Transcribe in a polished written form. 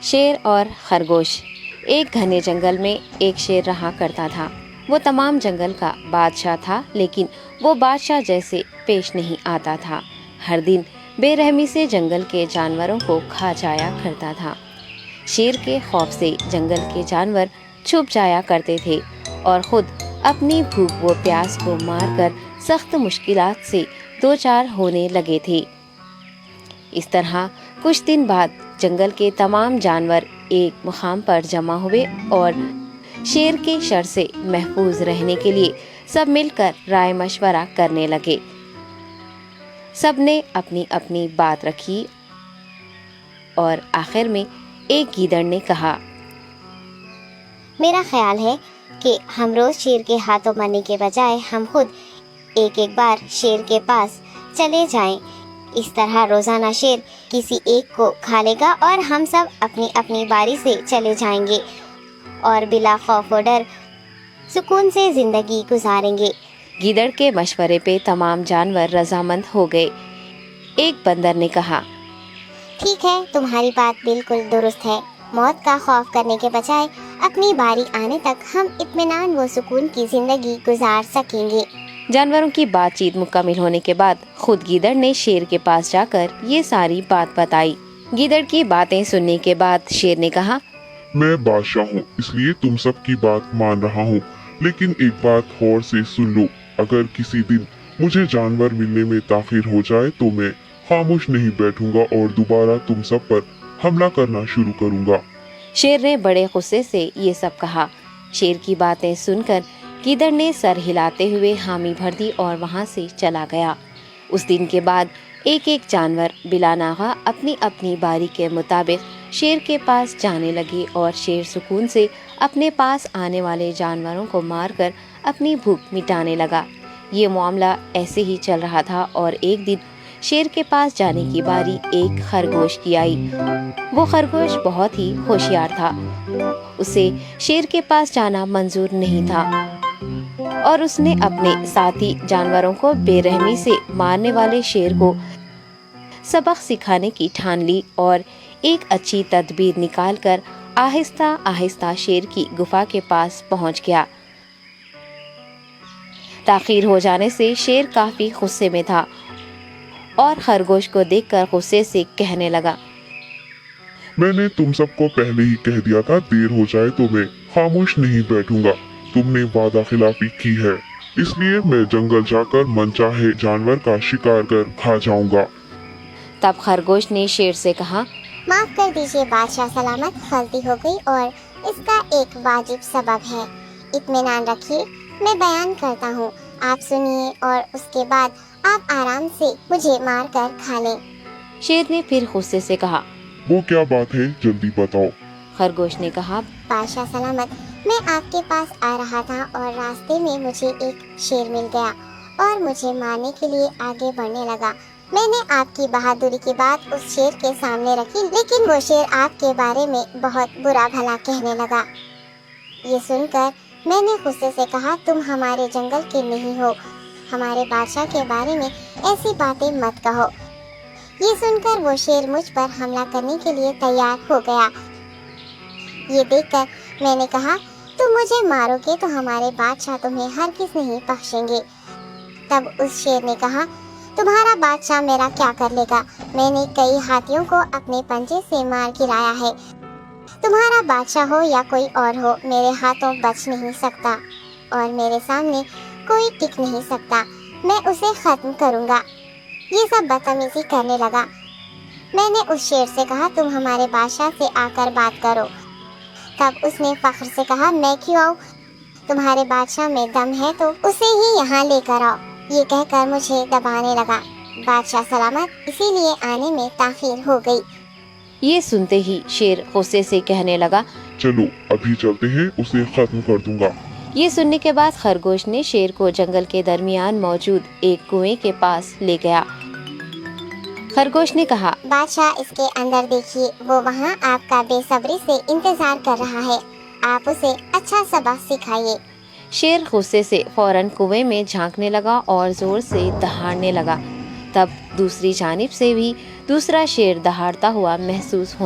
شیر اور خرگوش۔ ایک گھنے جنگل میں ایک شیر رہا کرتا تھا۔ وہ تمام جنگل کا بادشاہ تھا، لیکن وہ بادشاہ جیسے پیش نہیں آتا تھا۔ ہر دن بے رحمی سے جنگل کے جانوروں کو کھا جایا کرتا تھا۔ شیر کے خوف سے جنگل کے جانور چھپ جایا کرتے تھے اور خود اپنی بھوک و پیاس کو مار کر سخت مشکلات سے دوچار ہونے لگے تھے۔ اس طرح کچھ دن بعد جنگل کے تمام جانور ایک مقام پر جمع ہوئے اور شیر کے شر سے محفوظ رہنے کے لیے سب مل کر رائے مشورہ کرنے لگے۔ سب نے اپنی اپنی بات رکھی اور آخر میں ایک گیدڑ نے کہا، میرا خیال ہے کہ ہم روز شیر کے ہاتھوں مرنے کے بجائے ہم خود ایک بار شیر کے پاس چلے جائیں۔ اس طرح روزانہ شیر کسی ایک کو کھا لے گا اور ہم سب اپنی اپنی باری سے چلے جائیں گے اور بلا خوف و ڈر سکون سے زندگی گزاریں گے۔ گیدڑ کے مشورے پہ تمام جانور رضامند ہو گئے۔ ایک بندر نے کہا، ٹھیک ہے، تمہاری بات بالکل درست ہے۔ موت کا خوف کرنے کے بجائے اپنی باری آنے تک ہم اطمینان و سکون کی زندگی گزار سکیں گے۔ جانوروں کی بات چیت مکمل ہونے کے بعد خود گیدڑ نے شیر کے پاس جا کر یہ ساری بات بتائی۔ گیدڑ کی باتیں سننے کے بعد شیر نے کہا، میں بادشاہ ہوں، اس لیے تم سب کی بات مان رہا ہوں، لیکن ایک بات غور سے سن لو۔ اگر کسی دن مجھے جانور ملنے میں تاخیر ہو جائے تو میں خاموش نہیں بیٹھوں گا اور دوبارہ تم سب پر حملہ کرنا شروع کروں گا۔ شیر نے بڑے غصے سے یہ سب کہا۔ شیر کی باتیں سن کر گیدڑ نے سر ہلاتے ہوئے حامی بھر دی اور وہاں سے چلا گیا۔ اس دن کے بعد ایک ایک جانور بلا ناغہ اپنی اپنی باری کے مطابق شیر کے پاس جانے لگے اور شیر سکون سے اپنے پاس آنے والے جانوروں کو مار کر اپنی بھوک مٹانے لگا۔ یہ معاملہ ایسے ہی چل رہا تھا اور ایک دن شیر کے پاس جانے کی باری ایک خرگوش کی آئی۔ وہ خرگوش بہت ہی ہوشیار تھا۔ اسے شیر کے پاس جانا منظور نہیں تھا اور اس نے اپنے ساتھی جانوروں کو بے رحمی سے مارنے والے شیر کو سبق سکھانے کی ٹھان لی اور ایک اچھی تدبیر نکال کر آہستہ آہستہ شیر کی گفا کے پاس پہنچ گیا۔ تاخیر ہو جانے سے شیر کافی غصے میں تھا اور خرگوش کو دیکھ کر غصے سے کہنے لگا، میں نے تم سب کو پہلے ہی کہہ دیا تھا، دیر ہو جائے تو میں خاموش نہیں بیٹھوں گا۔ تم نے وعدہ خلافی کی ہے، اس لیے میں جنگل جا کر من چاہے جانور کا شکار کر کھا جاؤں گا۔ تب خرگوش نے شیر سے کہا، معاف کر دیجیے بادشاہ سلامت، غلطی ہو گئی اور اس کا ایک واجب سبب ہے۔ اطمینان رکھیے، میں بیان کرتا ہوں، آپ سنیے اور اس کے بعد آپ آرام سے مجھے مار کر کھا لیں۔ شیر نے پھر غصے سے کہا، وہ کیا بات ہے، جلدی بتاؤ۔ خرگوش نے کہا، بادشاہ سلامت، میں آپ کے پاس آ رہا تھا اور راستے میں مجھے ایک شیر مل گیا اور مجھے مارنے کے لیے آگے بڑھنے لگا۔ میں نے آپ کی بہادری کی بات اس شیر کے سامنے رکھی، لیکن وہ شیر آپ کے بارے میں بہت برا بھلا کہنے لگا۔ یہ سن کر میں نے غصے سے کہا، تم ہمارے جنگل کے نہیں ہو، ہمارے بادشاہ کے بارے میں ایسی باتیں مت کہو۔ یہ سن کر وہ شیر مجھ پر حملہ کرنے کے لیے تیار ہو گیا۔ یہ دیکھ کر میں نے کہا، تم مجھے مارو گے تو ہمارے بادشاہ تمہیں ہرگز نہیں بخشیں گے۔ تب اس شیر نے کہا، تمہارا بادشاہ میرا کیا کر لے گا؟ میں نے کئی ہاتھیوں کو اپنے پنجے سے مار گرایا ہے۔ تمہارا بادشاہ ہو یا کوئی اور ہو، میرے ہاتھوں بچ نہیں سکتا اور میرے سامنے کوئی ٹک نہیں سکتا۔ میں اسے ختم کروں گا۔ یہ سب بدتمیزی کرنے لگا۔ میں نے اس شیر سے کہا، تم ہمارے بادشاہ سے آ کر بات کرو۔ تب اس نے فخر سے کہا، میں کیوں آؤں؟ تمہارے بادشاہ میں دم ہے تو اسے ہی یہاں لے کر آؤ۔ یہ کہہ کر مجھے دبانے لگا۔ بادشاہ سلامت، اسی لیے آنے میں تاخیر ہو گئی۔ یہ سنتے ہی شیر غصے سے کہنے لگا، چلو ابھی چلتے ہیں، اسے ختم کر دوں گا۔ یہ سننے کے بعد خرگوش نے شیر کو جنگل کے درمیان موجود ایک کنویں کے پاس لے گیا۔ خرگوش نے کہا، بادشاہ اس کے اندر دیکھیے، وہ وہاں آپ کا بے صبری سے انتظار کر رہا ہے، آپ اسے اچھا سبق سکھائیے۔ شیر غصے سے فوراً کنویں میں جھانکنے لگا اور زور سے دہاڑنے لگا۔ تب دوسری جانب سے بھی دوسرا شیر دہاڑتا ہوا محسوس ہونے